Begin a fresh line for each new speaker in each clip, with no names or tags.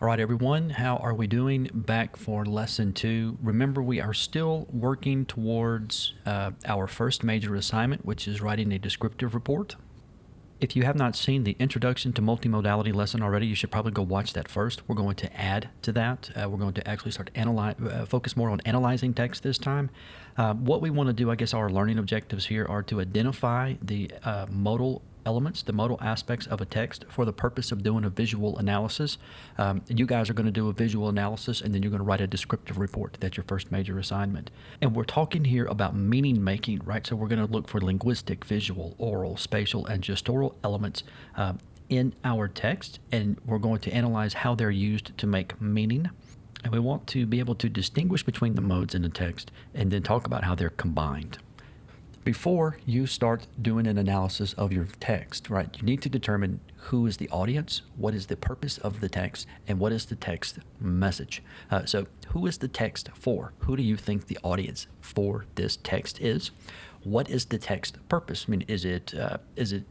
All right, everyone, how are we doing? Back for lesson 2. Remember, we are still working towards our first major assignment, which is writing a descriptive report. If you have not seen the Introduction to Multimodality lesson already, you should probably go watch that first. We're going to add to that. We're going to actually start focus more on analyzing text this time. What we want to do, I guess our learning objectives here are to identify the modal elements, the modal aspects of a text for the purpose of doing a visual analysis. You guys are going to do a visual analysis, and then you're going to write a descriptive report. That's your first major assignment. And we're talking here about meaning making, right? So we're going to look for linguistic, visual, oral, spatial, and gestural elements in our text, and we're going to analyze how they're used to make meaning. And we want to be able to distinguish between the modes in the text and then talk about how they're combined. Before you start doing an analysis of your text, right, you need to determine who is the audience, what is the purpose of the text, and what is the text message. So who is the text for? Who do you think the audience for this text is? What is the text purpose? I mean, is it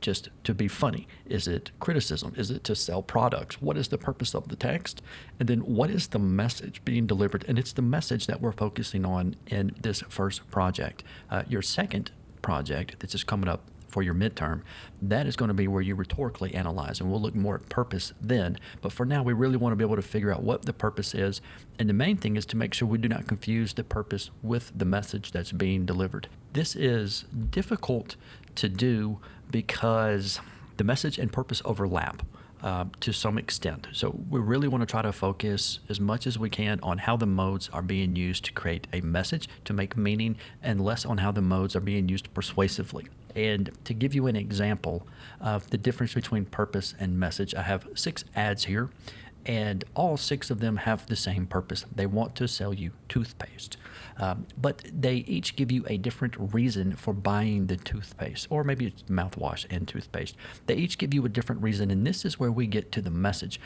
just to be funny? Is it criticism? Is it to sell products? What is the purpose of the text? And then what is the message being delivered? And it's the message that we're focusing on in this first project. Your second project that's just coming up for your midterm, that is going to be where you rhetorically analyze, and we'll look more at purpose then. But for now, we really want to be able to figure out what the purpose is, and the main thing is to make sure we do not confuse the purpose with the message that's being delivered. This is difficult to do because the message and purpose overlap to some extent. So we really want to try to focus as much as we can on how the modes are being used to create a message, to make meaning, and less on how the modes are being used persuasively. And to give you an example of the difference between purpose and message, I have 6 ads here, and all 6 of them have the same purpose. They want to sell you toothpaste. But they each give you a different reason for buying the toothpaste, or maybe it's mouthwash and toothpaste. They each give you a different reason, and this is where we get to the message.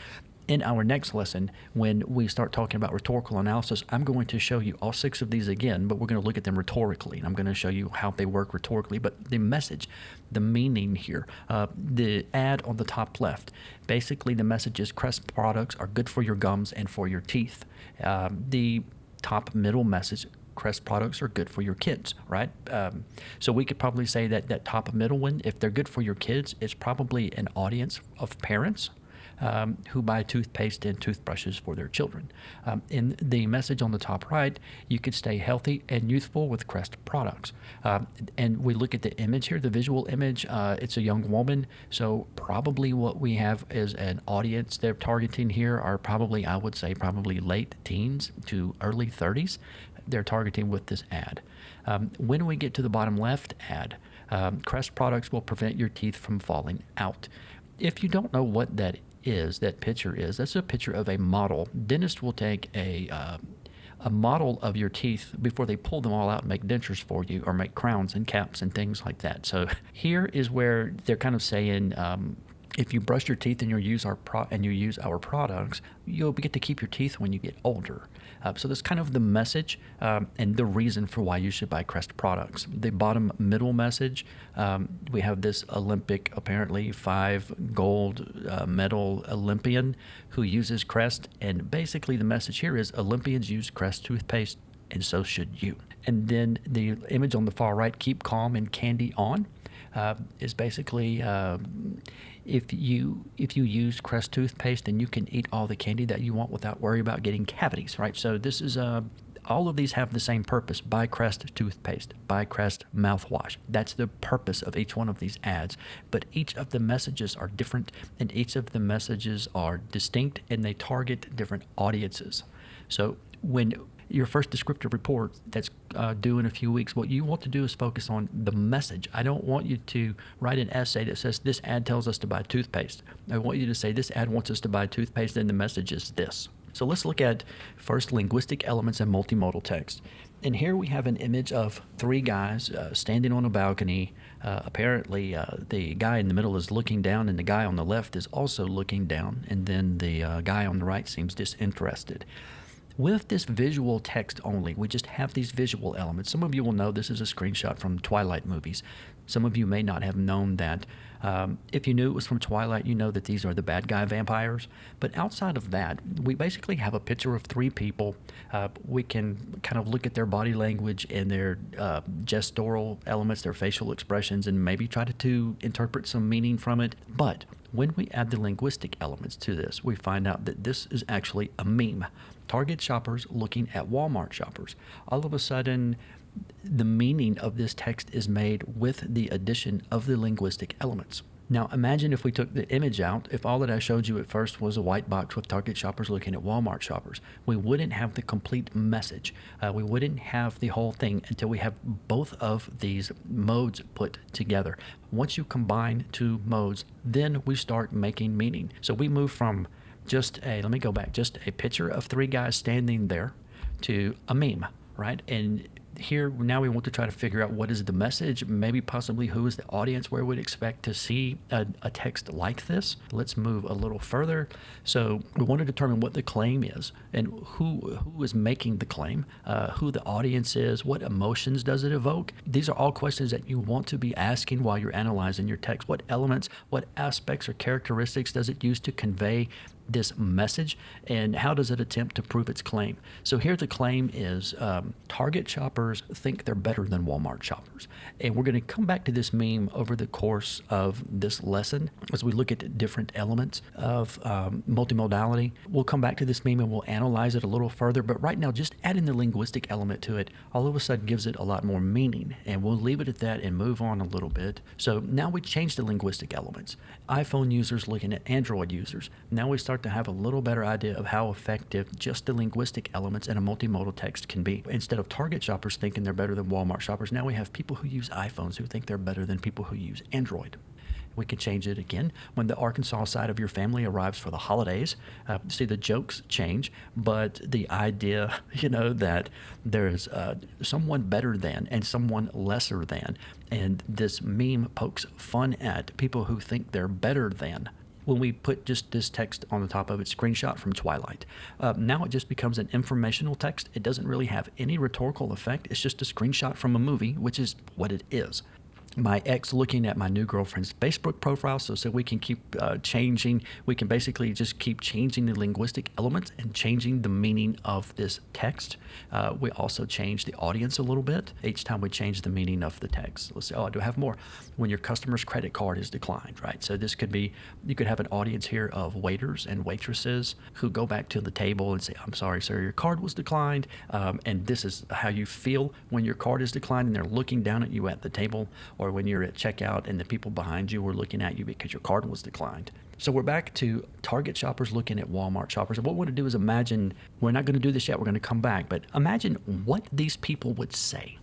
In our next lesson, when we start talking about rhetorical analysis, I'm going to show you all 6 of these again, but we're going to look at them rhetorically, and I'm going to show you how they work rhetorically. But the message, the meaning here, the ad on the top left, basically the message is Crest products are good for your gums and for your teeth. The top middle message, Crest products are good for your kids, right? So we could probably say that top middle one, if they're good for your kids, it's probably an audience of parents who buy toothpaste and toothbrushes for their children. In the message on the top right, you could stay healthy and youthful with Crest products. And we look at the image here, the visual image, it's a young woman, so probably what we have is an audience they're targeting here are probably, I would say, probably late teens to early 30s. They're targeting with this ad. When we get to the bottom left ad, Crest products will prevent your teeth from falling out. If you don't know what that picture is, that's a picture of a model. Dentists will take a model of your teeth before they pull them all out and make dentures for you, or make crowns and caps and things like that. So here is where they're kind of saying, if you brush your teeth and you use our products, you'll get to keep your teeth when you get older. So that's kind of the message and the reason for why you should buy Crest products. The bottom middle message, we have this Olympic, apparently 5 gold medal Olympian who uses Crest, and basically the message here is Olympians use Crest toothpaste, and so should you. And then the image on the far right, keep calm and candy on, is basically if you use Crest toothpaste, then you can eat all the candy that you want without worry about getting cavities, right? So this is all of these have the same purpose. Buy Crest toothpaste, buy Crest mouthwash. That's the purpose of each one of these ads. But each of the messages are different, and each of the messages are distinct, and they target different audiences. So when your first descriptive report that's due in a few weeks, what you want to do is focus on the message. I don't want you to write an essay that says this ad tells us to buy toothpaste. I want you to say this ad wants us to buy toothpaste, and the message is this. So let's look at first linguistic elements in multimodal text. And here we have an image of 3 guys standing on a balcony. Apparently, the guy in the middle is looking down, and the guy on the left is also looking down, and then the guy on the right seems disinterested. With this visual text only, we just have these visual elements. Some of you will know this is a screenshot from Twilight movies. Some of you may not have known that. If you knew it was from Twilight, you know that these are the bad guy vampires. But outside of that, we basically have a picture of three people. We can kind of look at their body language and their gestural elements, their facial expressions, and maybe try to interpret some meaning from it. But when we add the linguistic elements to this, we find out that this is actually a meme. Target shoppers looking at Walmart shoppers. All of a sudden, the meaning of this text is made with the addition of the linguistic elements. Now imagine if we took the image out, if all that I showed you at first was a white box with Target shoppers looking at Walmart shoppers. We wouldn't have the complete message. We wouldn't have the whole thing until we have both of these modes put together. Once you combine two modes, then we start making meaning. So we move from just a picture of three guys standing there to a meme, right? And here now we want to try to figure out what is the message, maybe possibly who is the audience, where we'd expect to see a text like this. Let's move a little further. So we want to determine what the claim is and who is making the claim, who the audience is, what emotions does it evoke. These are all questions that you want to be asking while you're analyzing your text. What elements, what aspects or characteristics does it use to convey this message, and how does it attempt to prove its claim? So here the claim is Target shoppers think they're better than Walmart shoppers. And we're going to come back to this meme over the course of this lesson as we look at different elements of multimodality. We'll come back to this meme and we'll analyze it a little further, but right now just adding the linguistic element to it all of a sudden gives it a lot more meaning, and we'll leave it at that and move on a little bit. So now we change the linguistic elements. iPhone users looking at Android users. Now we start to have a little better idea of how effective just the linguistic elements in a multimodal text can be. Instead of Target shoppers thinking they're better than Walmart shoppers, now we have people who use iPhones who think they're better than people who use Android. We can change it again when the Arkansas side of your family arrives for the holidays. See, the jokes change, but the idea, that there's someone better than and someone lesser than, and this meme pokes fun at people who think they're better than. When we put just this text on the top of it, screenshot from Twilight, now it just becomes an informational text. It doesn't really have any rhetorical effect. It's just a screenshot from a movie, which is what it is. My ex looking at my new girlfriend's Facebook profile, so we can keep changing. We can basically just keep changing the linguistic elements and changing the meaning of this text. We also change the audience a little bit each time we change the meaning of the text. Let's say, I do have more. When your customer's credit card is declined, right? So this could be, you could have an audience here of waiters and waitresses who go back to the table and say, I'm sorry, sir, your card was declined. And this is how you feel when your card is declined and they're looking down at you at the table, or when you're at checkout and the people behind you were looking at you because your card was declined. So we're back to Target shoppers looking at Walmart shoppers. And what we want to do is imagine, we're not going to do this yet, we're going to come back, but imagine what these people would say.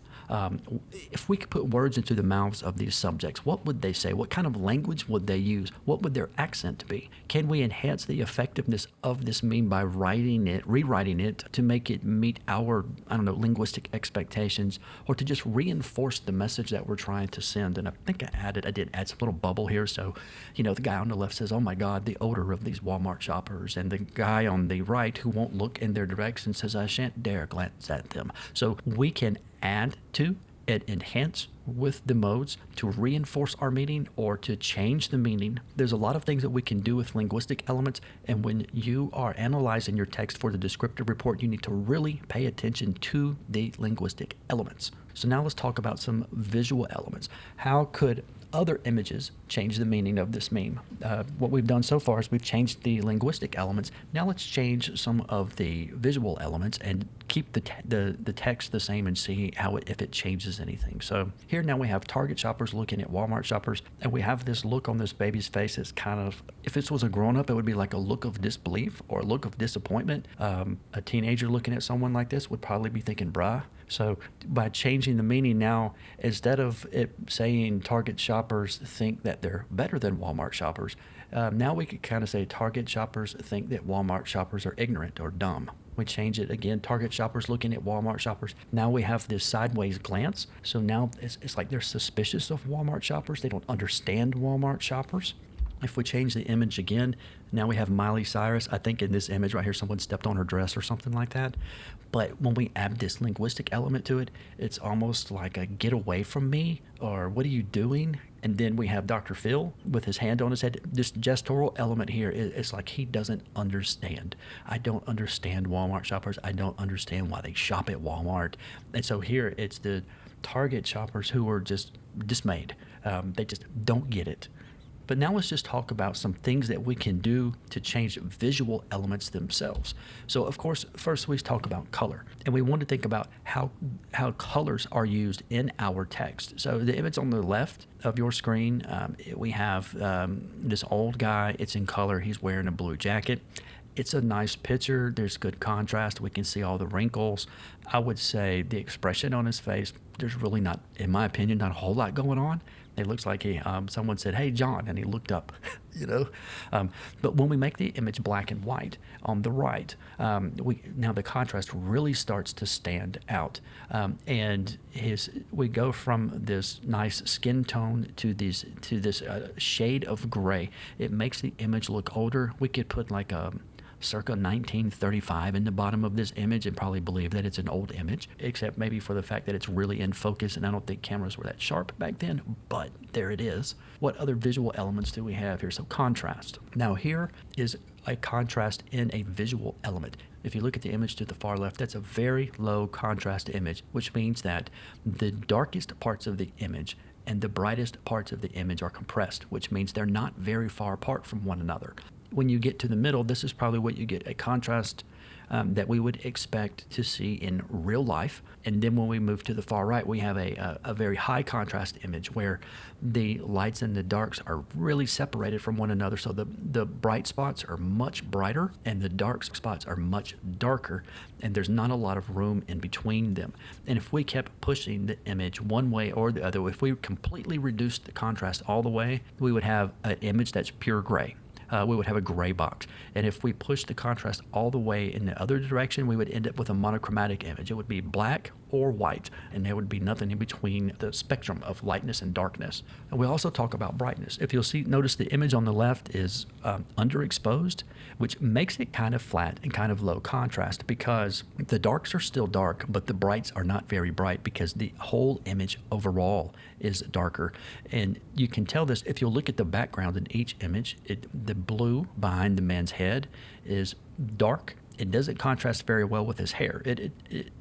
If we could put words into the mouths of these subjects, what would they say? What kind of language would they use? What would their accent be? Can we enhance the effectiveness of this meme by rewriting it to make it meet our, linguistic expectations, or to just reinforce the message that we're trying to send? And I think I did add some little bubble here. So, the guy on the left says, oh my God, the odor of these Walmart shoppers. And the guy on the right who won't look in their direction says, I shan't dare glance at them. So we can add to and enhance with the modes to reinforce our meaning or to change the meaning. There's a lot of things that we can do with linguistic elements, and when you are analyzing your text for the descriptive report, you need to really pay attention to the linguistic elements. So now let's talk about some visual elements. How could other images change the meaning of this meme? What we've done so far is we've changed the linguistic elements. Now let's change some of the visual elements and keep the text the same and see if it changes anything. So here now we have Target shoppers looking at Walmart shoppers, and we have this look on this baby's face. It's kind of, if this was a grown-up, it would be like a look of disbelief or a look of disappointment. A teenager looking at someone like this would probably be thinking, bruh. So by changing the meaning now, instead of it saying Target shoppers think that they're better than Walmart shoppers, now we could kind of say Target shoppers think that Walmart shoppers are ignorant or dumb. We change it again, Target shoppers looking at Walmart shoppers. Now we have this sideways glance. So now it's like they're suspicious of Walmart shoppers. They don't understand Walmart shoppers. If we change the image again, now we have Miley Cyrus. I think in this image right here, someone stepped on her dress or something like that. But when we add this linguistic element to it, it's almost like a get away from me, or what are you doing? And then we have Dr. Phil with his hand on his head. This gestural element here is like he doesn't understand. I don't understand Walmart shoppers. I don't understand why they shop at Walmart. And so here it's the Target shoppers who are just dismayed. They just don't get it. But now let's just talk about some things that we can do to change visual elements themselves. So of course, first we talk about color, and we want to think about how colors are used in our text. So the image on the left of your screen, we have this old guy. It's in color. He's wearing a blue jacket. It's a nice picture. There's good contrast. We can see all the wrinkles. I would say the expression on his face, there's really not, in my opinion, not a whole lot going on. It looks like someone said, "Hey, John," and he looked up, But when we make the image black and white on the right, now the contrast really starts to stand out. And we go from this nice skin tone to this shade of gray. It makes the image look older. We could put like a circa 1935 in the bottom of this image and probably believe that it's an old image, except maybe for the fact that it's really in focus, and I don't think cameras were that sharp back then, but there it is. What other visual elements do we have here? So contrast. Now here is a contrast in a visual element. If you look at the image to the far left, that's a very low contrast image, which means that the darkest parts of the image and the brightest parts of the image are compressed, which means they're not very far apart from one another. When you get to the middle, this is probably what you get, a contrast that we would expect to see in real life. And then when we move to the far right, we have a very high contrast image where the lights and the darks are really separated from one another. So the bright spots are much brighter and the dark spots are much darker, and there's not a lot of room in between them. And if we kept pushing the image one way or the other, if we completely reduced the contrast all the way, we would have an image that's pure gray. We would have a gray box. And if we push the contrast all the way in the other direction, we would end up with a monochromatic image. It would be black or white, and there would be nothing in between the spectrum of lightness and darkness. And we also talk about brightness. If you'll notice the image on the left is underexposed, which makes it kind of flat and kind of low contrast because the darks are still dark, but the brights are not very bright because the whole image overall is darker. And you can tell this if you'll look at the background in each image. The blue behind the man's head is dark. It doesn't contrast very well with his hair.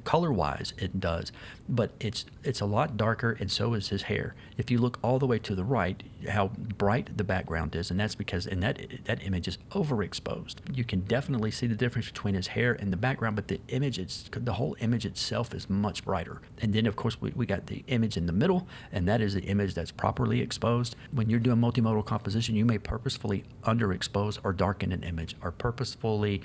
Color-wise, it does, but it's a lot darker, and so is his hair. If you look all the way to the right, how bright the background is, and that's because in that image is overexposed. You can definitely see the difference between his hair and the background, but the whole image itself is much brighter. And then, of course, we got the image in the middle, and that is the image that's properly exposed. When you're doing multimodal composition, you may purposefully underexpose or darken an image, or purposefully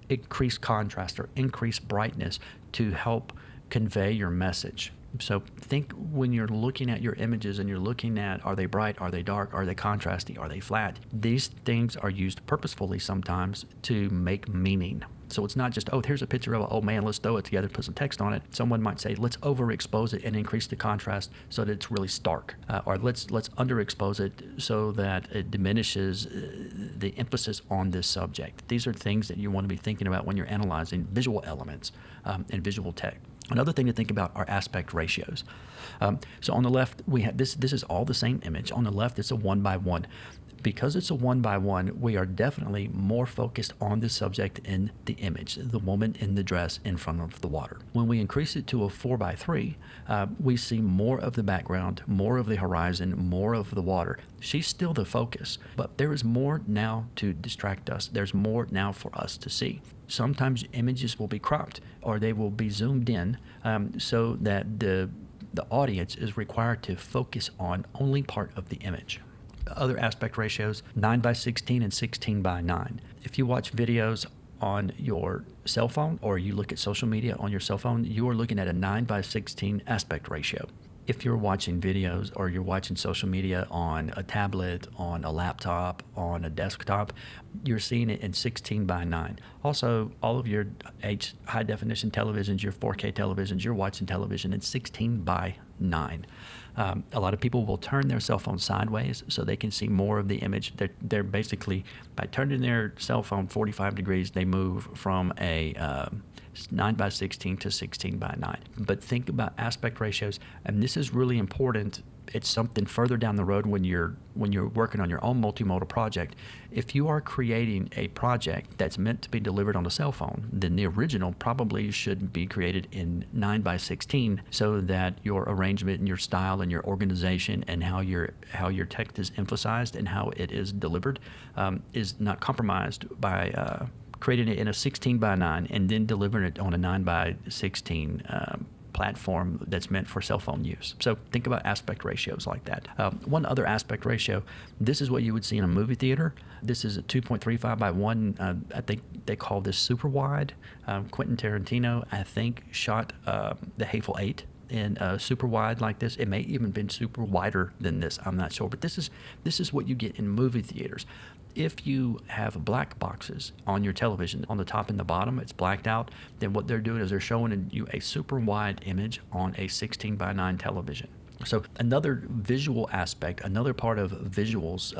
increase contrast or increase brightness to help convey your message. So think when you're looking at your images and you're looking at, are they bright, are they dark, are they contrasty, are they flat? These things are used purposefully sometimes to make meaning. So it's not just, here's a picture of an old man, let's throw it together, put some text on it. Someone might say, let's overexpose it and increase the contrast so that it's really stark. Or let's underexpose it so that it diminishes the emphasis on this subject. These are things that you want to be thinking about when you're analyzing visual elements and visual text. Another thing to think about are aspect ratios. So on the left, we have this is all the same image. On the left, it's a 1:1. Because it's a 1:1, we are definitely more focused on the subject in the image, the woman in the dress in front of the water. When we increase it to a 4:3, we see more of the background, more of the horizon, more of the water. She's still the focus, but there is more now to distract us. There's more now for us to see. Sometimes images will be cropped or they will be zoomed in so that the audience is required to focus on only part of the image. Other aspect ratios, 9:16 and 16:9. If you watch videos on your cell phone or you look at social media on your cell phone, you are looking at a 9:16 aspect ratio. If you're watching videos or you're watching social media on a tablet, on a laptop, on a desktop, you're seeing it in 16:9. Also, all of your high definition televisions, your 4K televisions, you're watching television in 16:9. A lot of people will turn their cell phone sideways so they can see more of the image. They're basically, by turning their cell phone 45 degrees, they move from a 9 by 16 to 16 by 9. But think about aspect ratios, and this is really important. It's something further down the road when you're working on your own multimodal project. If you are creating a project that's meant to be delivered on a cell phone, then the original probably should be created in 9 by 16 so that your arrangement and your style and your organization and how your text is emphasized and how it is delivered is not compromised by creating it in a 16 by 9 and then delivering it on a 9 by 16 platform that's meant for cell phone use. So think about aspect ratios like that. One other aspect ratio, this is what you would see in a movie theater. This is a 2.35 by 1. I think they call this super wide. Quentin Tarantino, I think, shot The Hateful Eight in super wide like this. It may even been super wider than this, I'm not sure. But this is what you get in movie theaters. If you have black boxes on your television, on the top and the bottom, it's blacked out, then what they're doing is they're showing you a super wide image on a 16 by 9 television. So another visual aspect, another part of visuals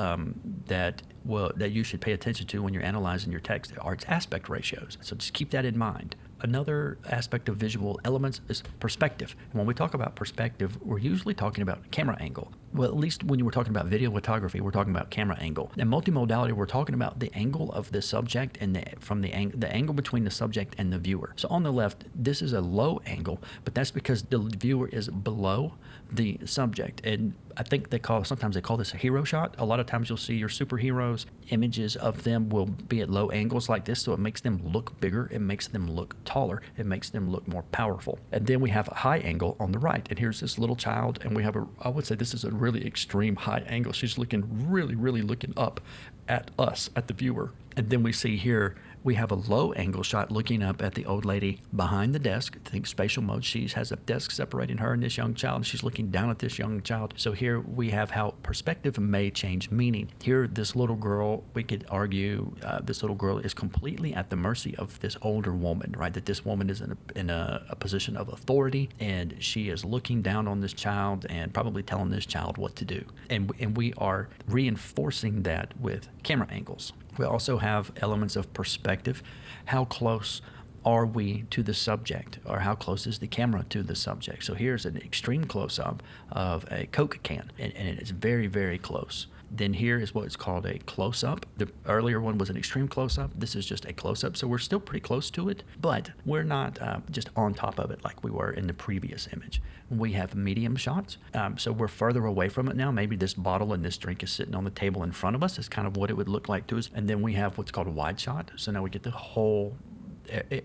that you should pay attention to when you're analyzing your text are its aspect ratios. So just keep that in mind. Another aspect of visual elements is perspective. And when we talk about perspective, we're usually talking about camera angle. Well, at least when you were talking about video photography, we're talking about camera angle. In multimodality, we're talking about the angle of the subject and the angle between the subject and the viewer. So on the left, this is a low angle, but that's because the viewer is below the subject. And I think sometimes they call this a hero shot. A lot of times you'll see your superheroes, images of them will be at low angles like this, so it makes them look bigger, it makes them look taller, it makes them look more powerful. And then we have a high angle on the right, and here's this little child, and we have I would say this is a really extreme high angle. She's looking really, really looking up at us, at the viewer. And then we see here, we have a low angle shot looking up at the old lady behind the desk. Think spatial mode. She has a desk separating her and this young child, and she's looking down at this young child. So here we have how perspective may change meaning. Here, this little girl, we could argue this little girl is completely at the mercy of this older woman, right? That this woman is in a position of authority, and she is looking down on this child and probably telling this child what to do. And we are reinforcing that with camera angles. We also have elements of perspective. How close are we to the subject, or how close is the camera to the subject? So here's an extreme close-up of a Coke can, and it is very, very close. Then here is what's called a close-up. The earlier one was an extreme close-up. This is just a close-up, so we're still pretty close to it, but we're not just on top of it like we were in the previous image. We have medium shots, so we're further away from it now. Maybe this bottle and this drink is sitting on the table in front of us. It's kind of what it would look like to us. And then we have what's called a wide shot. So now we get the whole,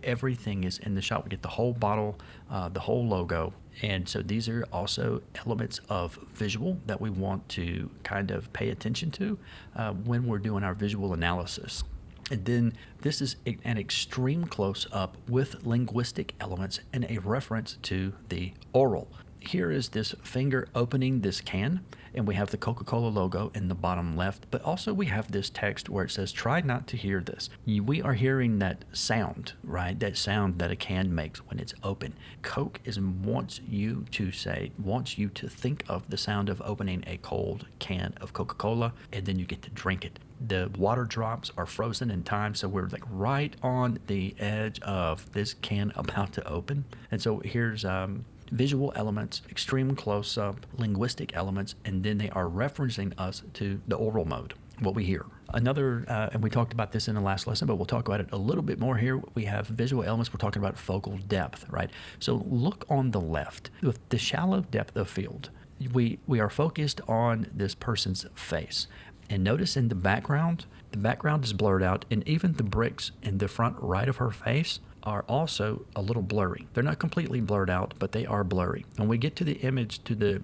everything is in the shot. We get the whole bottle, the whole logo. And so these are also elements of visual that we want to kind of pay attention to when we're doing our visual analysis. And then this is an extreme close-up with linguistic elements and a reference to the oral. Here is this finger opening this can, and we have the Coca-Cola logo in the bottom left, but also we have this text where it says, try not to hear this. We are hearing that sound, right? That sound that a can makes when it's open. Coke wants you to think of the sound of opening a cold can of Coca-Cola, and then you get to drink it. The water drops are frozen in time, so we're like right on the edge of this can about to open. And so here's visual elements, extreme close-up, linguistic elements, and then they are referencing us to the oral mode, what we hear. Another, and we talked about this in the last lesson, but we'll talk about it a little bit more here. We have visual elements. We're talking about focal depth, right? So look on the left. With the shallow depth of field, we are focused on this person's face. And notice in the background is blurred out, and even the bricks in the front right of her face are also a little blurry. They're not completely blurred out, but they are blurry. When we get to the image, to the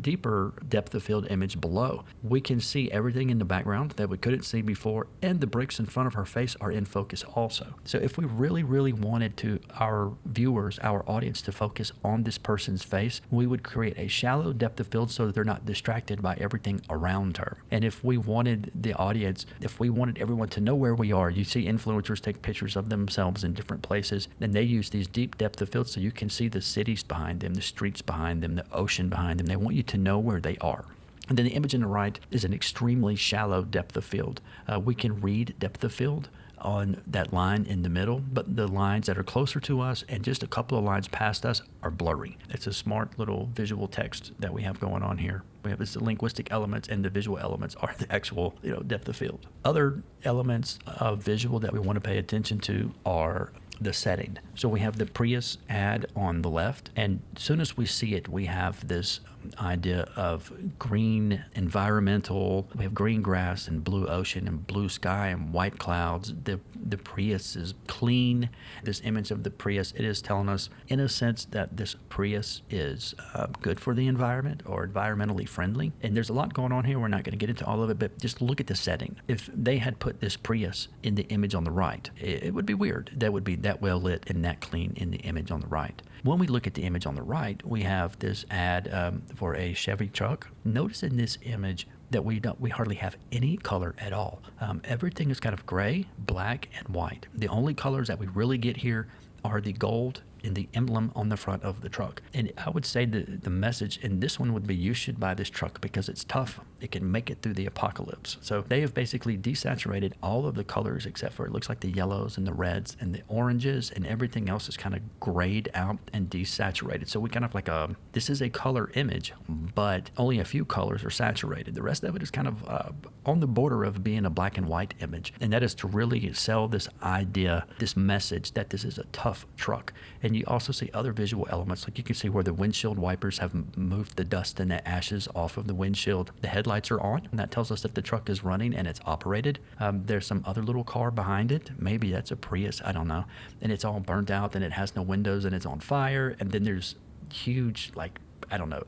deeper depth of field image below, we can see everything in the background that we couldn't see before, and the bricks in front of her face are in focus also. So if we really, really wanted our viewers, our audience, to focus on this person's face, we would create a shallow depth of field so that they're not distracted by everything around her. And if we wanted the audience, if if we wanted everyone to know where we are, you see influencers take pictures of themselves in different places, and they use these deep depth of field so you can see the cities behind them, the streets behind them, the ocean behind them. They want you to know where they are. And then the image on the right is an extremely shallow depth of field. We can read depth of field on that line in the middle, but the lines that are closer to us and just a couple of lines past us are blurry. It's a smart little visual text that we have going on here. We have this linguistic elements, and the visual elements are the actual, depth of field. Other elements of visual that we want to pay attention to are the setting. So we have the Prius ad on the left, and as soon as we see it, we have this idea of green environmental. We have green grass and blue ocean and blue sky and white clouds. The Prius is clean. This image of the Prius, it is telling us in a sense that this Prius is good for the environment or environmentally friendly. And there's a lot going on here. We're not going to get into all of it, but just look at the setting. If they had put this Prius in the image on the right, it would be weird. That would be that well lit and that clean in the image on the right. When we look at the image on the right, we have this ad for a Chevy truck. Notice in this image that we hardly have any color at all. Everything is kind of gray, black, and white. The only colors that we really get here are the gold in the emblem on the front of the truck. And I would say the message in this one would be, you should buy this truck because it's tough. It can make it through the apocalypse. So they have basically desaturated all of the colors except for, it looks like the yellows and the reds and the oranges, and everything else is kind of grayed out and desaturated. So we kind of like this is a color image, but only a few colors are saturated. The rest of it is kind of on the border of being a black and white image. And that is to really sell this idea, this message that this is a tough truck. And you also see other visual elements, like you can see where the windshield wipers have moved the dust and the ashes off of the windshield. The headlights are on, and that tells us that the truck is running and it's operated. There's some other little car behind it. Maybe that's a Prius, I don't know. And it's all burnt out and it has no windows and it's on fire. And then there's huge,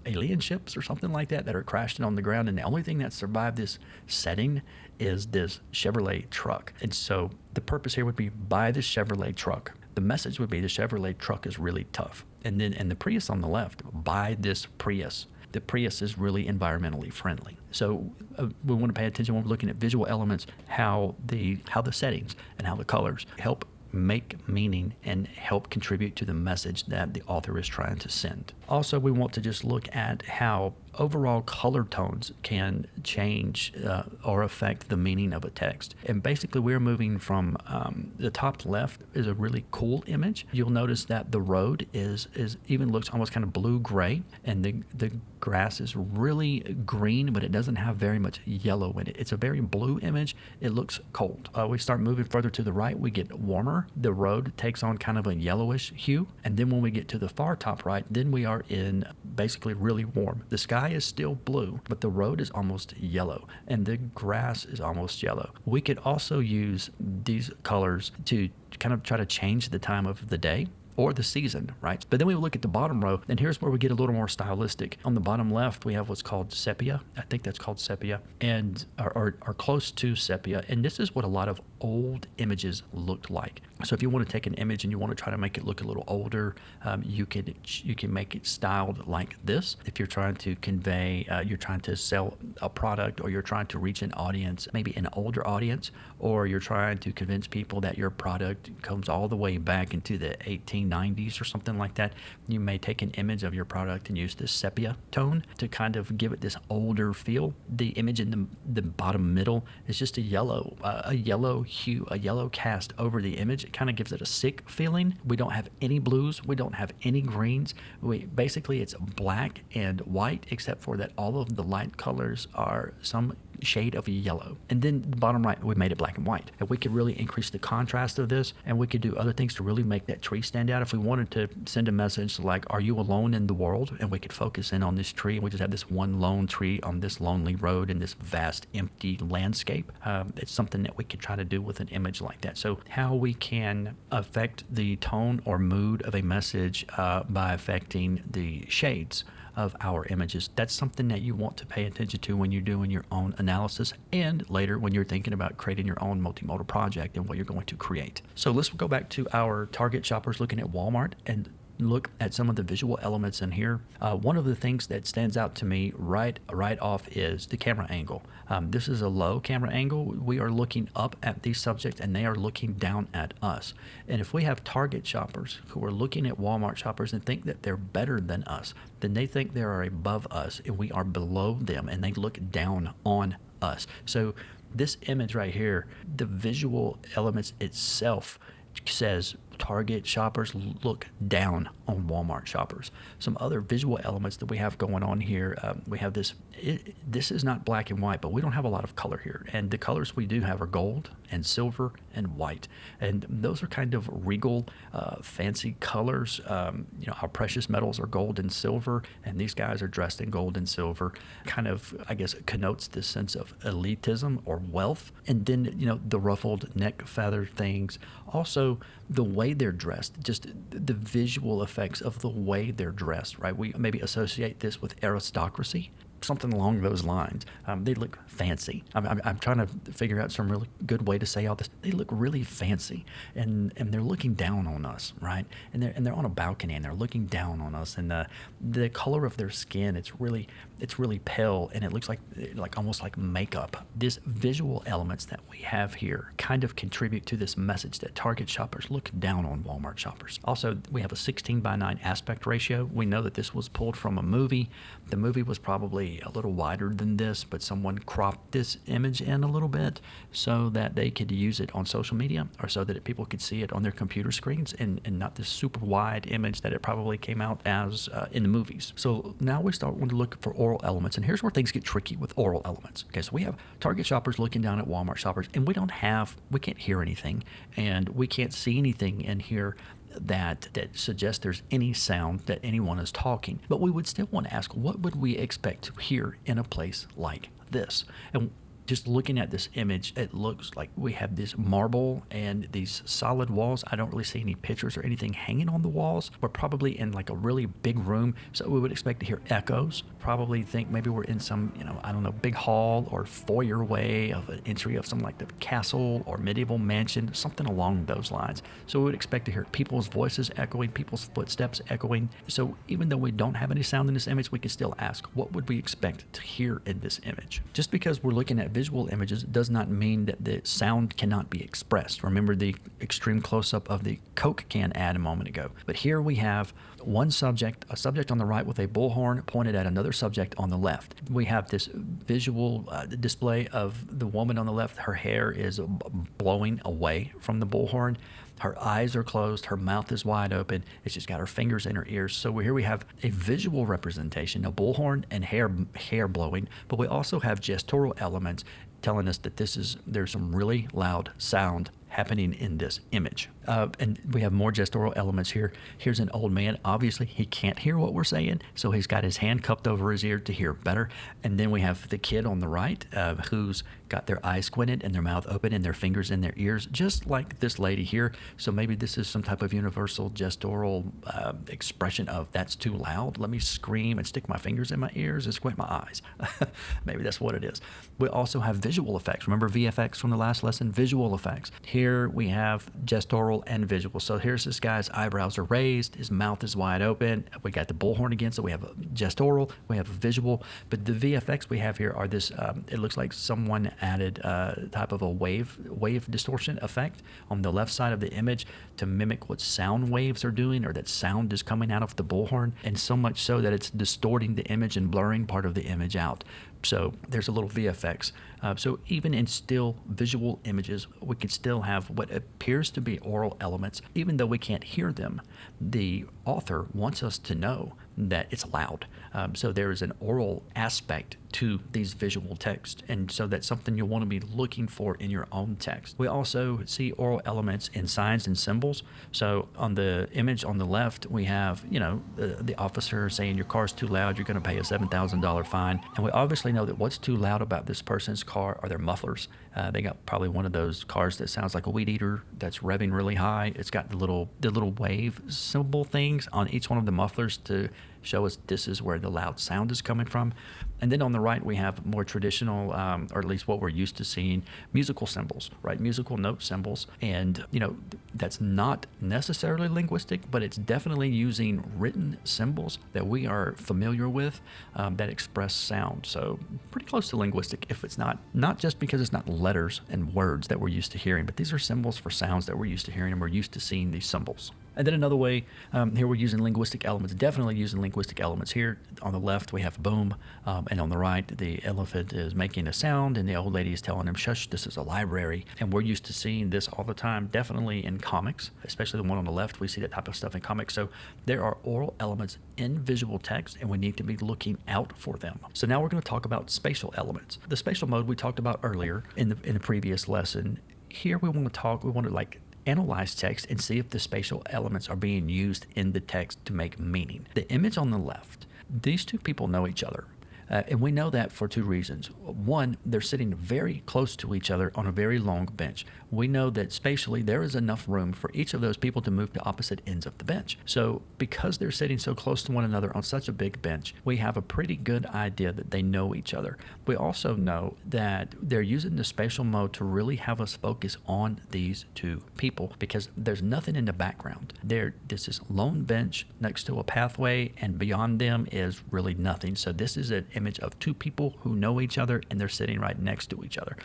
alien ships or something like that are crashing on the ground. And the only thing that survived this setting is this Chevrolet truck. And so the purpose here would be, buy this Chevrolet truck. The message would be the Chevrolet truck is really tough. And then the Prius on the left, buy this Prius. The Prius is really environmentally friendly. So we want to pay attention when we're looking at visual elements, how the settings and how the colors help make meaning and help contribute to the message that the author is trying to send. Also, we want to just look at how overall color tones can change or affect the meaning of a text. And basically, we're moving from the top left is a really cool image. You'll notice that the road is even looks almost kind of blue-gray, and the grass is really green, but it doesn't have very much yellow in it. It's a very blue image. It looks cold. We start moving further to the right, we get warmer. The road takes on kind of a yellowish hue. And then when we get to the far top right, then we are in basically really warm. The sky is still blue, but the road is almost yellow, and the grass is almost yellow. We could also use these colors to kind of try to change the time of the day or the season, right? But then we look at the bottom row, and here's where we get a little more stylistic. On the bottom left, we have what's called sepia. I think that's called sepia, and are close to sepia. And this is what a lot of old images looked like. So if you want to take an image and you want to try to make it look a little older, you can make it styled like this. If you're trying to convey, you're trying to sell a product, or you're trying to reach an audience, maybe an older audience, or you're trying to convince people that your product comes all the way back into the 1890s or something like that, you may take an image of your product and use this sepia tone to kind of give it this older feel. The image in the bottom middle is just a yellow hue, a yellow cast over the image. It kind of gives it a sick feeling. We don't have any blues. We don't have any greens. Basically, it's black and white, except for that all of the light colors are some shade of yellow. And then the bottom right, we made it black and white. And we could really increase the contrast of this, and we could do other things to really make that tree stand out. If we wanted to send a message like, are you alone in the world? And we could focus in on this tree, and we just have this one lone tree on this lonely road in this vast empty landscape. It's something that we could try to do with an image like that. So how we can affect the tone or mood of a message by affecting the shades of our images. That's something that you want to pay attention to when you're doing your own analysis, and later when you're thinking about creating your own multimodal project and what you're going to create. So let's go back to our target shoppers looking at Walmart, and look at some of the visual elements in here, one of the things that stands out to me right off is the camera angle. This is a low camera angle. We are looking up at these subjects and they are looking down at us. And if we have Target shoppers who are looking at Walmart shoppers and think that they're better than us, then they think they are above us and we are below them, and they look down on us. So this image right here, the visual elements itself says Target shoppers look down on Walmart shoppers. Some other visual elements that we have going on here, we have this. This is not black and white, but we don't have a lot of color here. And the colors we do have are gold and silver and white. And those are kind of regal, fancy colors. Our precious metals are gold and silver, and these guys are dressed in gold and silver. Kind of, I guess, connotes this sense of elitism or wealth. And then, the ruffled neck feather things. Also, the way they're dressed, just the visual effects of the way they're dressed, right? We maybe associate this with aristocracy, something along those lines. They look fancy. I'm trying to figure out some really good way to say all this. They look really fancy, and they're looking down on us, right? And they're on a balcony and they're looking down on us. And the color of their skin, it's really pale, and it looks like almost like makeup. These visual elements that we have here kind of contribute to this message that Target shoppers look down on Walmart shoppers. Also, we have a 16:9 aspect ratio. We know that this was pulled from a movie. The movie was probably a little wider than this, but someone cropped this image in a little bit so that they could use it on social media, or so that people could see it on their computer screens, and not this super wide image that it probably came out as in the movies. So now we start to look for oral elements, and here's where things get tricky with oral elements. Okay, so we have Target shoppers looking down at Walmart shoppers, and we can't hear anything, and we can't see anything in here that suggests there's any sound that anyone is talking. But we would still want to ask, what would we expect to hear in a place like this? And just looking at this image, it looks like we have this marble and these solid walls. I don't really see any pictures or anything hanging on the walls. We're probably in like a really big room, so we would expect to hear echoes. Probably think maybe we're in some, big hall or foyer way of an entry of something like the castle or medieval mansion, something along those lines. So we would expect to hear people's voices echoing, people's footsteps echoing. So even though we don't have any sound in this image, we can still ask, what would we expect to hear in this image? Just because we're looking at visual images does not mean that the sound cannot be expressed. Remember the extreme close-up of the Coke can ad a moment ago. But here we have a subject on the right with a bullhorn pointed at another subject on the left. We have this visual display of the woman on the left. Her hair is blowing away from the bullhorn. Her eyes are closed. Her mouth is wide open. It's just got her fingers in her ears. So here we have a visual representation, a bullhorn and hair blowing. But we also have gestural elements telling us that there's some really loud sound happening in this image. And we have more gestural elements here. Here's an old man. Obviously, he can't hear what we're saying, so he's got his hand cupped over his ear to hear better. And then we have the kid on the right who's got their eyes squinted and their mouth open and their fingers in their ears, just like this lady here. So maybe this is some type of universal gestural expression of that's too loud. Let me scream and stick my fingers in my ears and squint my eyes. Maybe that's what it is. We also have visual effects. Remember VFX from the last lesson? Visual effects. Here we have gestural and visual. So here's this guy's eyebrows are raised, his mouth is wide open. We got the bullhorn again, so we have a gestural, we have a visual. But the VFX we have here are this. It looks like someone added type of a wave distortion effect on the left side of the image to mimic what sound waves are doing, or that sound is coming out of the bullhorn, and so much so that it's distorting the image and blurring part of the image out. So there's a little VFX. So even in still visual images, we can still have what appears to be oral elements, even though we can't hear them. The author wants us to know that it's loud. So there is an oral aspect to these visual texts, and so that's something you'll want to be looking for in your own text. We also see oral elements in signs and symbols. So on the image on the left, we have, the officer saying your car's too loud, you're going to pay a $7,000 fine. And we obviously know that what's too loud about this person's car are their mufflers. They got probably one of those cars that sounds like a weed eater that's revving really high. It's got the little wave symbol things on each one of the mufflers to show us this is where the loud sound is coming from. And then on the right, we have more traditional, or at least what we're used to seeing, musical symbols, right? Musical note symbols. And, that's not necessarily linguistic, but it's definitely using written symbols that we are familiar with that express sound. So pretty close to linguistic, if it's not just because it's not letters and words that we're used to hearing, but these are symbols for sounds that we're used to hearing, and we're used to seeing these symbols. And then another way, here we're using linguistic elements, definitely using linguistic elements. Here on the left, we have boom, and on the right, the elephant is making a sound, and the old lady is telling him, shush, this is a library. And we're used to seeing this all the time, definitely in comics, especially the one on the left. We see that type of stuff in comics. So there are oral elements in visual text, and we need to be looking out for them. So now we're going to talk about spatial elements. The spatial mode we talked about earlier in the previous lesson. Here we want to analyze text and see if the spatial elements are being used in the text to make meaning. The image on the left, these two people know each other. And we know that for two reasons. One, they're sitting very close to each other on a very long bench. We know that spatially there is enough room for each of those people to move to opposite ends of the bench. So because they're sitting so close to one another on such a big bench, we have a pretty good idea that they know each other. We also know that they're using the spatial mode to really have us focus on these two people because there's nothing in the background. This is lone bench next to a pathway, and beyond them is really nothing. So this is an image of two people who know each other, and they're sitting right next to each other.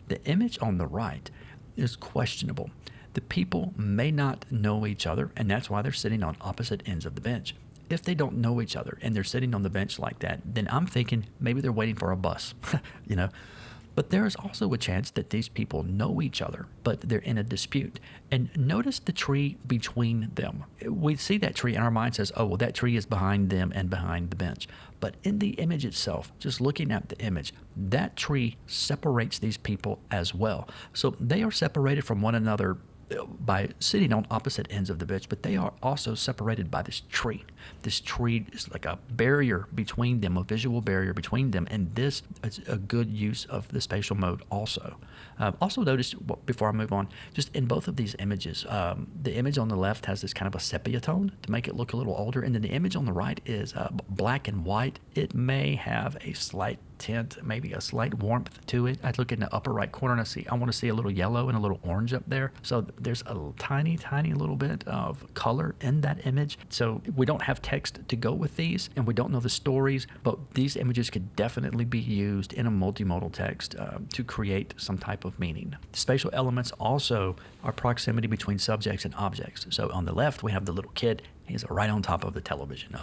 The image on the right is questionable. The people may not know each other, and that's why they're sitting on opposite ends of the bench. If they don't know each other and they're sitting on the bench like that, then I'm thinking maybe they're waiting for a bus, But there is also a chance that these people know each other, but they're in a dispute. And notice the tree between them. We see that tree and our mind says, oh, well, that tree is behind them and behind the bench. But in the image itself, just looking at the image, that tree separates these people as well. So they are separated from one another by sitting on opposite ends of the bench, but they are also separated by this tree. This tree is like a barrier between them, a visual barrier between them, and this is a good use of the spatial mode also. Also notice, before I move on, just in both of these images, the image on the left has this kind of a sepia tone to make it look a little older, and then the image on the right is black and white. It may have a slight tint, maybe a slight warmth to it. I'd look in the upper right corner and I want to see a little yellow and a little orange up there. So there's a tiny little bit of color in that image. So we don't have text to go with these, and we don't know the stories, but these images could definitely be used in a multimodal text to create some type of meaning. Spatial elements also are proximity between subjects and objects. So on the left, we have the little kid. He's right on top of the television.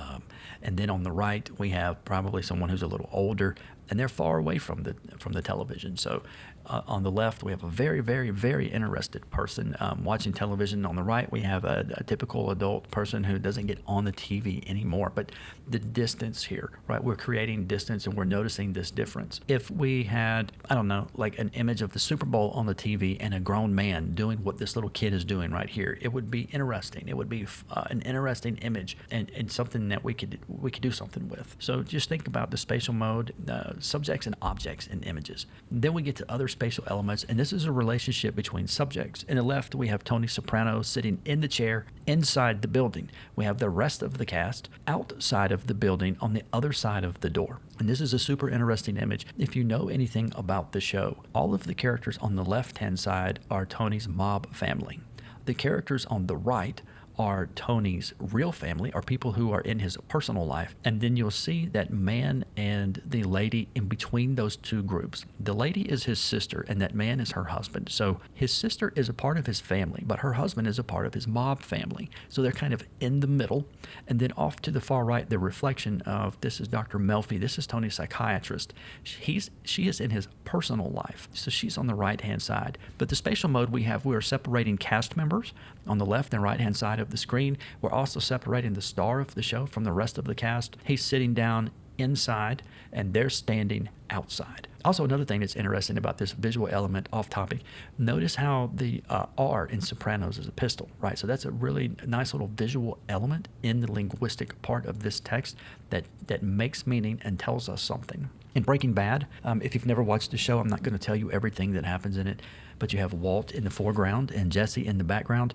And then on the right, we have probably someone who's a little older, and they're far away from the television. So on the left, we have a very, very, very interested person watching television. On the right, we have a typical adult person who doesn't get on the TV anymore. But the distance here, right? We're creating distance, and we're noticing this difference. If we had, I don't know, like an image of the Super Bowl on the TV and a grown man doing what this little kid is doing right here, it would be interesting. It would be an interesting image and something that we could do something with. So just think about the spatial mode, subjects and objects in images. Then we get to other spatial elements, and this is a relationship between subjects. In the left, we have Tony Soprano sitting in the chair inside the building. We have the rest of the cast outside of the building on the other side of the door. And this is a super interesting image. If you know anything about the show, all of the characters on the left-hand side are Tony's mob family. The characters on the right are Tony's real family, are people who are in his personal life. And then you'll see that man and the lady in between those two groups. The lady is his sister, and that man is her husband. So his sister is a part of his family, but her husband is a part of his mob family. So they're kind of in the middle. And then off to the far right, the reflection of this is Dr. Melfi. This is Tony's psychiatrist. She is in his personal life. So she's on the right-hand side. But the spatial mode we are separating cast members on the left and right-hand side of the screen. We're also separating the star of the show from the rest of the cast. He's sitting down inside, and they're standing outside. Also, another thing that's interesting about this visual element off topic, notice how the R in Sopranos is a pistol, right? So that's a really nice little visual element in the linguistic part of this text that makes meaning and tells us something. In Breaking Bad, if you've never watched the show, I'm not going to tell you everything that happens in it, but you have Walt in the foreground and Jesse in the background.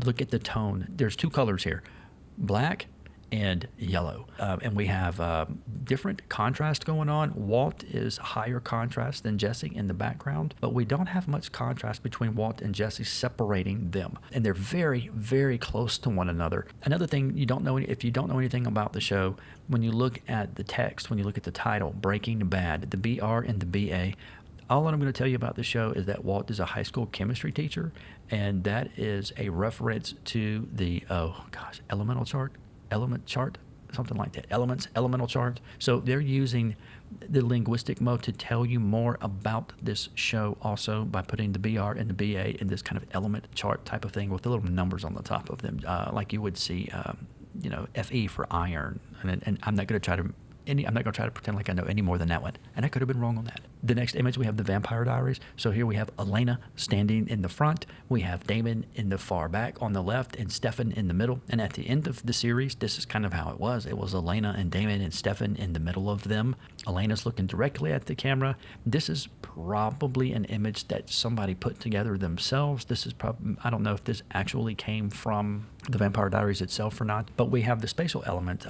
Look at the tone. There's two colors here, black and yellow. And we have different contrast going on. Walt is higher contrast than Jesse in the background, but we don't have much contrast between Walt and Jesse separating them. And they're very, very close to one another. Another thing if you don't know anything about the show, when you look at the text, when you look at the title, Breaking Bad, the BR and the BA, all I'm going to tell you about the show is that Walt is a high school chemistry teacher, and that is a reference to the, element chart, something like that, elemental chart. So they're using the linguistic mode to tell you more about this show also by putting the BR and the BA in this kind of element chart type of thing with the little numbers on the top of them, like you would see, FE for iron. And I'm not going to try to pretend like I know any more than that one. And I could have been wrong on that. The next image, we have the Vampire Diaries. So here we have Elena standing in the front. We have Damon in the far back on the left and Stefan in the middle. And at the end of the series, this is kind of how it was. It was Elena and Damon and Stefan in the middle of them. Elena's looking directly at the camera. This is probably an image that somebody put together themselves. This is probably, I don't know if this actually came from the Vampire Diaries itself or not, but we have the spatial element.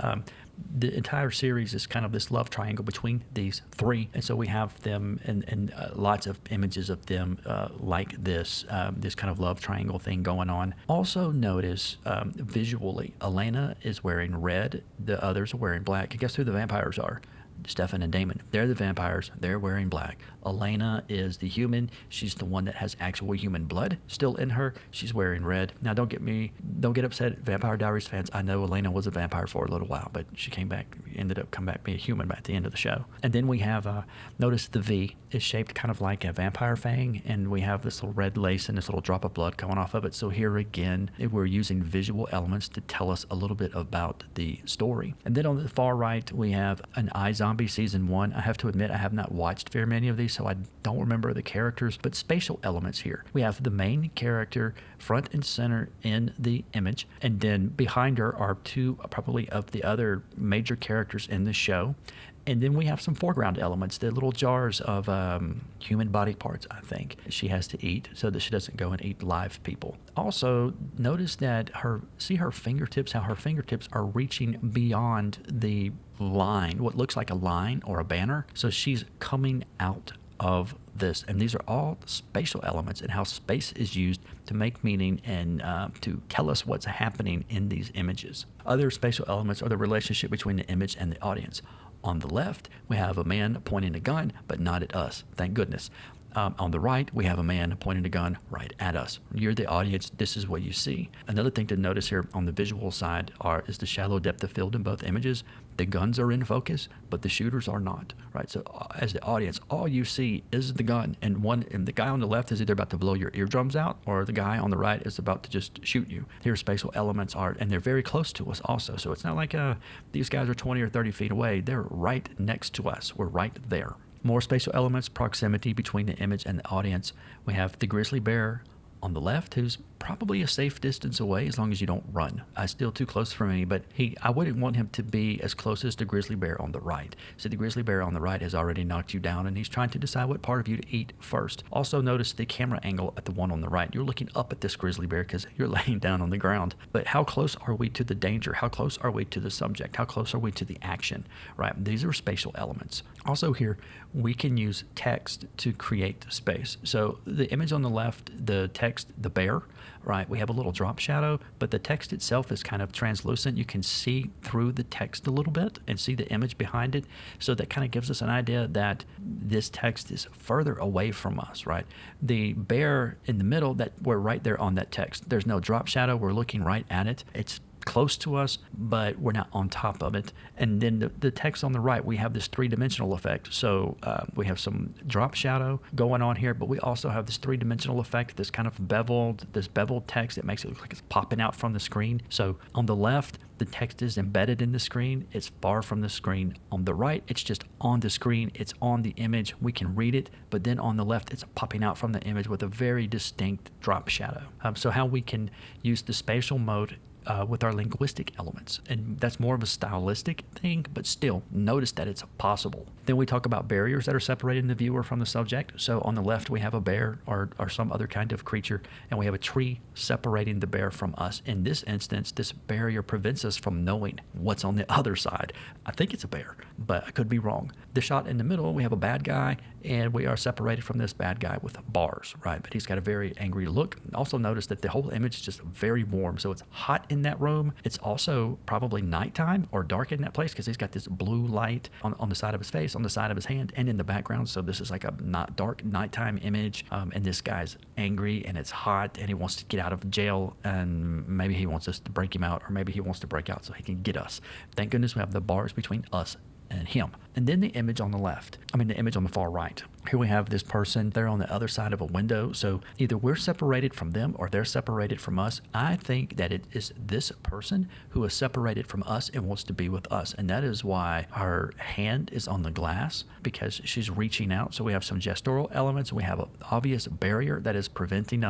The entire series is kind of this love triangle between these three, and so we have them and lots of images of them like this kind of love triangle thing going on. Also notice visually, Elena is wearing red, the others are wearing black. Guess who the vampires are? Stefan and Damon. They're the vampires. They're wearing black. Elena is the human. She's the one that has actual human blood still in her. She's wearing red. Now, don't get upset, Vampire Diaries fans. I know Elena was a vampire for a little while, but she ended up coming back being a human at the end of the show. And then we have, notice the V is shaped kind of like a vampire fang, and we have this little red lace and this little drop of blood coming off of it. So here again, we're using visual elements to tell us a little bit about the story. And then on the far right, we have an iZombie Season 1. I have to admit, I have not watched very many of these, so I don't remember the characters, but spatial elements here. We have the main character front and center in the image, and then behind her are two probably of the other major characters in the show. And then we have some foreground elements, the little jars of human body parts, I think, she has to eat so that she doesn't go and eat live people. Also, notice that her fingertips, how her fingertips are reaching beyond the line, what looks like a line or a banner. So she's coming out of this. And these are all spatial elements and how space is used to make meaning and to tell us what's happening in these images. Other spatial elements are the relationship between the image and the audience. On the left, we have a man pointing a gun, but not at us. Thank goodness. On the right, we have a man pointing a gun right at us. You're the audience. This is what you see. Another thing to notice here on the visual side is the shallow depth of field in both images. The guns are in focus, but the shooters are not. Right. So as the audience, all you see is the gun, and the guy on the left is either about to blow your eardrums out, or the guy on the right is about to just shoot you. Here, spatial elements are, and they're very close to us also. So it's not like these guys are 20 or 30 feet away. They're right next to us. We're right there. More spatial elements, proximity between the image and the audience. We have the grizzly bear on the left, who's probably a safe distance away as long as you don't run. Still too close for me, but I wouldn't want him to be as close as the grizzly bear on the right. So the grizzly bear on the right has already knocked you down, and he's trying to decide what part of you to eat first. Also notice the camera angle at the one on the right. You're looking up at this grizzly bear because you're laying down on the ground. But how close are we to the danger? How close are we to the subject? How close are we to the action? Right? These are spatial elements. Also here, we can use text to create space. So the image on the left, the text, the bear, right? We have a little drop shadow, but the text itself is kind of translucent. You can see through the text a little bit and see the image behind it. So that kind of gives us an idea that this text is further away from us, right? The bear in the middle, that we're right there on that text. There's no drop shadow. We're looking right at it. It's close to us, but we're not on top of it. And then the text on the right, we have this three-dimensional effect. So we have some drop shadow going on here, but we also have this three-dimensional effect, this beveled text that makes it look like it's popping out from the screen. So on the left, the text is embedded in the screen. It's far from the screen. On the right, it's just on the screen. It's on the image. We can read it, but then on the left, it's popping out from the image with a very distinct drop shadow. So how we can use the spatial mode with our linguistic elements. And that's more of a stylistic thing, but still, notice that it's possible. Then we talk about barriers that are separating the viewer from the subject. So on the left, we have a bear or some other kind of creature, and we have a tree separating the bear from us. In this instance, this barrier prevents us from knowing what's on the other side. I think it's a bear, but I could be wrong. The shot in the middle, we have a bad guy, and we are separated from this bad guy with bars, right? But he's got a very angry look. Also notice that the whole image is just very warm. So it's hot in that room. It's also probably nighttime or dark in that place because he's got this blue light on the side of his face, on the side of his hand, and in the background. So this is like a not dark nighttime image. And this guy's angry and it's hot and he wants to get out of jail, and maybe he wants us to break him out, or maybe he wants to break out so he can get us. Thank goodness we have the bars between us and him. And then the image on the far right. Here we have this person. They're on the other side of a window. So either we're separated from them or they're separated from us. I think that it is this person who is separated from us and wants to be with us. And that is why her hand is on the glass, because she's reaching out. So we have some gestural elements. We have an obvious barrier that is preventing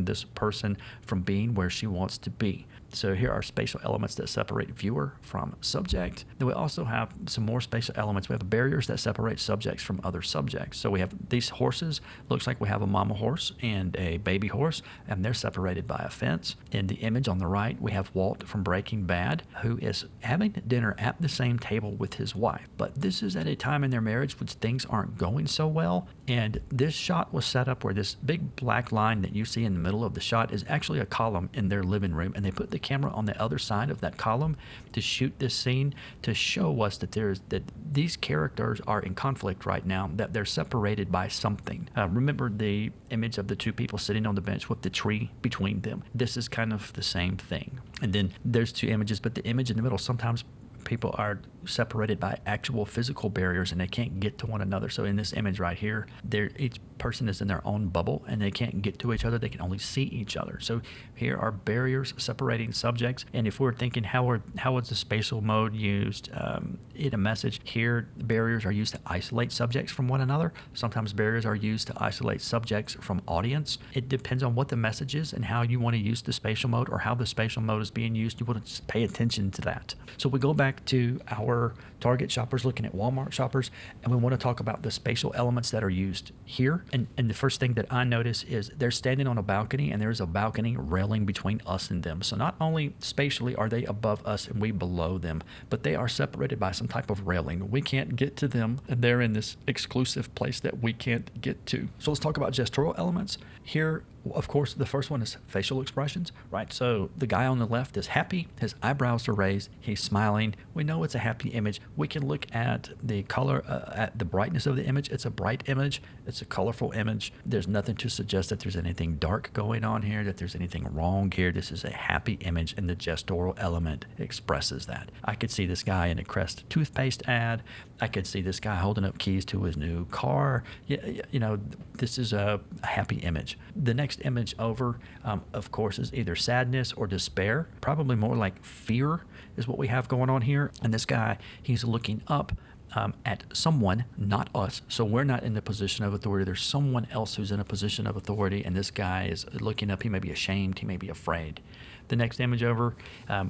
this person from being where she wants to be. So here are spatial elements that separate viewer from subject. Then we also have some more spatial elements. We have barriers that separate subjects from other subjects. So we have these horses. Looks like we have a mama horse and a baby horse, and they're separated by a fence. In the image on the right, we have Walt from Breaking Bad, who is having dinner at the same table with his wife. But this is at a time in their marriage which things aren't going so well. And this shot was set up where this big black line that you see in the middle of the shot is actually a column in their living room. And they put the camera on the other side of that column to shoot this scene, to show us that these characters are in conflict right now, that they're separated by something. Remember the image of the two people sitting on the bench with the tree between them. This is kind of the same thing. And then there's two images, but the image in the middle, sometimes people are separated by actual physical barriers and they can't get to one another. So in this image right here, each person is in their own bubble and they can't get to each other. They can only see each other. So here are barriers separating subjects. And if we're thinking how is the spatial mode used in a message, here barriers are used to isolate subjects from one another. Sometimes barriers are used to isolate subjects from audience. It depends on what the message is and how you want to use the spatial mode, or how the spatial mode is being used. You want to just pay attention to that. So we go back to our Target shoppers, looking at Walmart shoppers, and we want to talk about the spatial elements that are used here. And the first thing that I notice is they're standing on a balcony, and there's a balcony railing between us and them. So not only spatially are they above us and we below them, but they are separated by some type of railing. We can't get to them, and they're in this exclusive place that we can't get to. So let's talk about gestural elements. Here, of course, the first one is facial expressions, right? So the guy on the left is happy. His eyebrows are raised. He's smiling. We know it's a happy image. We can look at the color, at the brightness of the image. It's a bright image. It's a colorful image. There's nothing to suggest that there's anything dark going on here, that there's anything wrong here. This is a happy image, and the gestural element expresses that. I could see this guy in a Crest toothpaste ad. I could see this guy holding up keys to his new car. You know, this is a happy image. The next image over, of course, is either sadness or despair. Probably more like fear is what we have going on here. And this guy, he's looking up at someone, not us. So we're not in the position of authority. There's someone else who's in a position of authority, and this guy is looking up. He may be ashamed. He may be afraid. The next image over,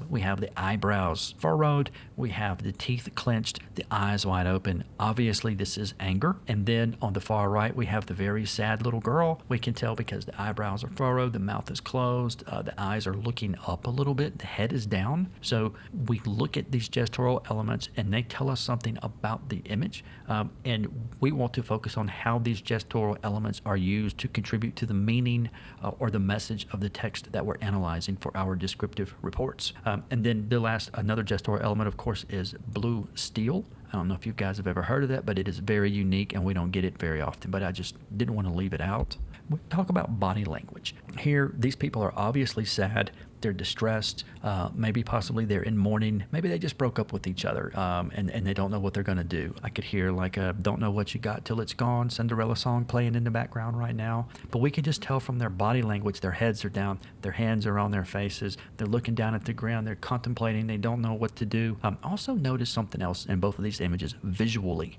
we have the eyebrows furrowed. We have the teeth clenched, the eyes wide open. Obviously, this is anger. And then on the far right, we have the very sad little girl. We can tell because the eyebrows are furrowed, the mouth is closed, the eyes are looking up a little bit, the head is down. So we look at these gestural elements, and they tell us something about the image. And we want to focus on how these gestural elements are used to contribute to the meaning or the message of the text that we're analyzing for our descriptive reports. And then another gestural element, of course, is blue steel. I don't know if you guys have ever heard of that, but it is very unique and we don't get it very often, but I just didn't want to leave it out. We talk about body language. Here, these people are obviously sad. They're distressed. Maybe possibly they're in mourning. Maybe they just broke up with each other and they don't know what they're going to do. I could hear like a "Don't Know What You Got Till It's Gone" Cinderella song playing in the background right now. But we can just tell from their body language, their heads are down, their hands are on their faces, they're looking down at the ground, they're contemplating, they don't know what to do. Also notice something else in both of these images visually.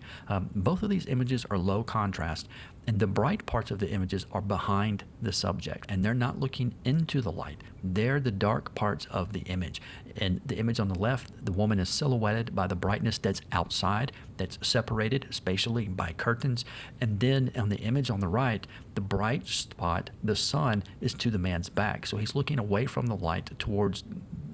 Both of these images are low contrast, and the bright parts of the images are behind the subject. And they're not looking into the light. They're the dark parts of the image. And the image on the left, the woman is silhouetted by the brightness that's outside, that's separated spatially by curtains. And then on the image on the right, the bright spot, the sun, is to the man's back. So he's looking away from the light towards,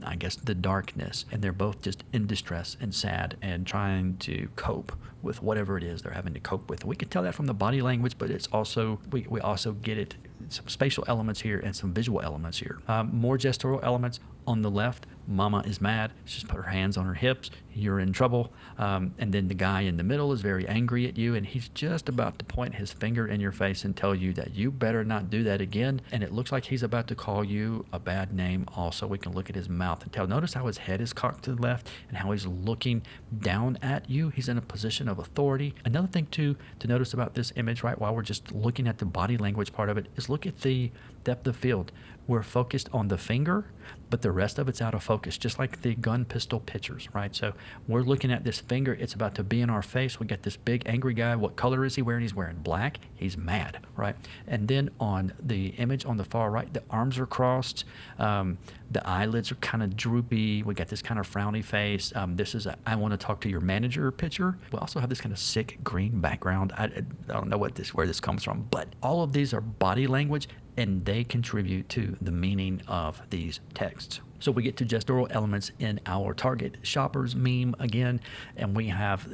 I guess, the darkness. And they're both just in distress and sad and trying to cope with whatever it is they're having to cope with. We can tell that from the body language, but it's also, we also get it, some spatial elements here and some visual elements here. More gestural elements. On the left, Mama is mad. She's put her hands on her hips. You're in trouble. And then the guy in the middle is very angry at you, and he's just about to point his finger in your face and tell you that you better not do that again. And it looks like he's about to call you a bad name also. We can look at his mouth and tell. Notice how his head is cocked to the left and how he's looking down at you. He's in a position of authority. Another thing to notice about this image, right, while we're just looking at the body language part of it, is look at the depth of field. We're focused on the finger, but the rest of it's out of focus, just like the gun pistol pictures, right? So we're looking at this finger. It's about to be in our face. We got this big angry guy. What color is he wearing? He's wearing black. He's mad, right? And then on the image on the far right, the arms are crossed. The eyelids are kind of droopy. We got this kind of frowny face. This is a I want to talk to your manager picture. We also have this kind of sick green background. I don't know where this comes from, but all of these are body language, and they contribute to the meaning of these texts. So we get to gestural elements in our target shoppers meme again, and we have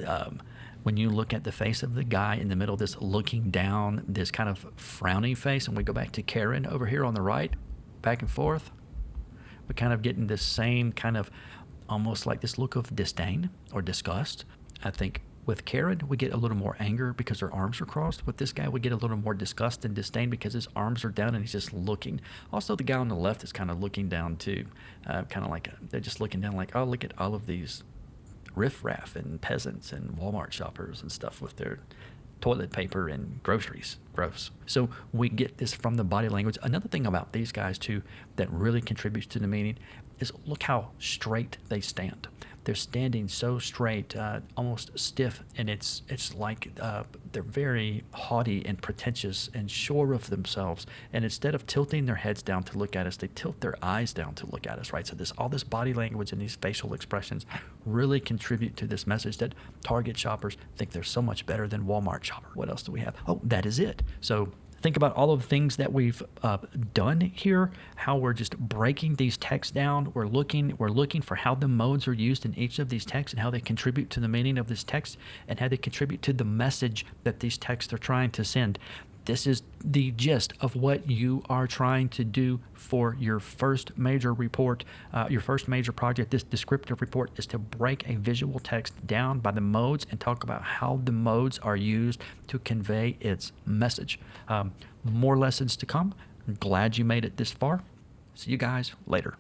when you look at the face of the guy in the middle, this looking down, this kind of frowny face, and we go back to Karen over here on the right, back and forth, we're kind of getting this same kind of almost like this look of disdain or disgust. I think with Karen, we get a little more anger because her arms are crossed. With this guy, we get a little more disgust and disdain because his arms are down and he's just looking. Also, the guy on the left is kind of looking down too, kind of like they're just looking down like, oh, look at all of these riffraff and peasants and Walmart shoppers and stuff with their toilet paper and groceries. Gross. So we get this from the body language. Another thing about these guys too that really contributes to the meaning is look how straight they stand. They're standing so straight, almost stiff, and it's like they're very haughty and pretentious and sure of themselves. And instead of tilting their heads down to look at us, they tilt their eyes down to look at us, right? So all this body language and these facial expressions really contribute to this message that Target shoppers think they're so much better than Walmart shoppers. What else do we have? Oh, that is it. So think about all of the things that we've done here, how we're just breaking these texts down. We're looking for how the modes are used in each of these texts and how they contribute to the meaning of this text and how they contribute to the message that these texts are trying to send. This is the gist of what you are trying to do for your first major report, your first major project. This descriptive report is to break a visual text down by the modes and talk about how the modes are used to convey its message. More lessons to come. I'm glad you made it this far. See you guys later.